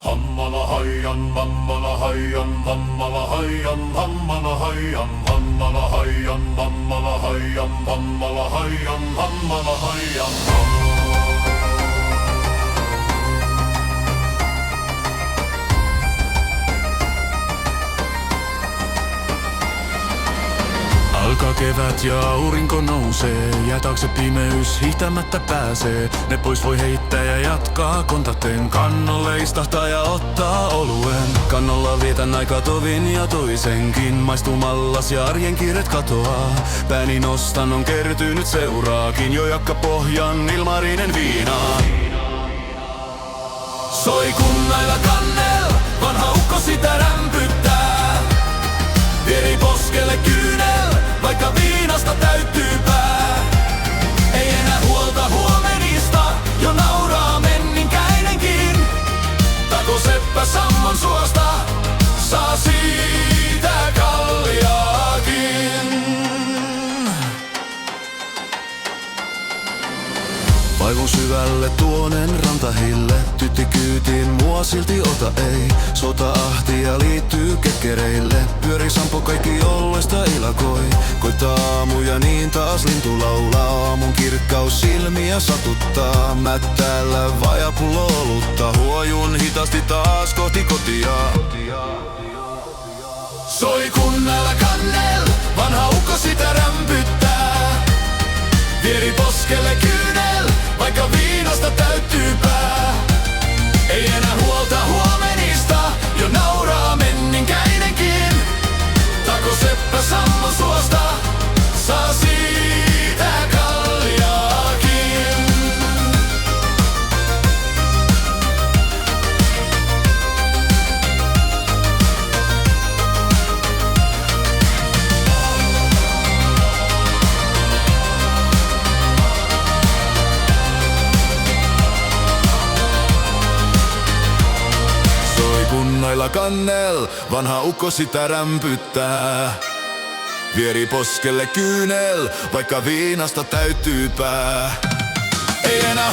Hammala hayyan, mammala hayyan, mammala hayyan, hammala hayyan, hammala hayyan, mammala hayyan, mammala hayyan, hammala hayyan. Alkaa kevät ja aurinko nousee, jää taakse pimeys, hiihtämättä pääsee. Ne pois voi heittää ja jatkaa kontakteen. Kannolle istahtaa ja ottaa oluen. Kannolla vietän aikaa tovin ja toisenkin. Maistuu mallas ja arjen kiiret katoaa. Pääni nostan, on kertynyt seuraakin. Jo jakka pohjan, ilmarinen viinaa. Soi kunnailla kannel, vanha ukko sitä rämpyttää. Vieri poskelle kyynel, vaikka viinasta täyttyy pää. Ei enää huolta huomenista, jo nauraa menninkäinenkin. Tako seppä sammon suosta, saa siitä kalliaakin. Vaivun syvälle tuonen rantahille, tytti kyytiin, mua silti ota ei. Sota ahtia liittyy kekkereille, pyöri sampo kaikki olloista ilakoi. Koittaa aamuja niin taas lintu laulaa, aamun kirkkaus silmiä satuttaa. Mättäällä vajapullo olutta, huojun hitaasti taas kohti kotia. Soi kunnalla kannel, vanha ukko sitä rämpyttää. Vieri poskelle kyynel, vaikka viinasta täyttyy pää. Ei enää huolta huomenista, jo nauraa menninkäinenkin. Tako seppä sammon suosta, saa siitä kaljaakin. Kunnailla kannel, vanha ukko sitä rämpyttää. Vieri poskelle kyynel, vaikka viinasta täyttyy pää. Ei enää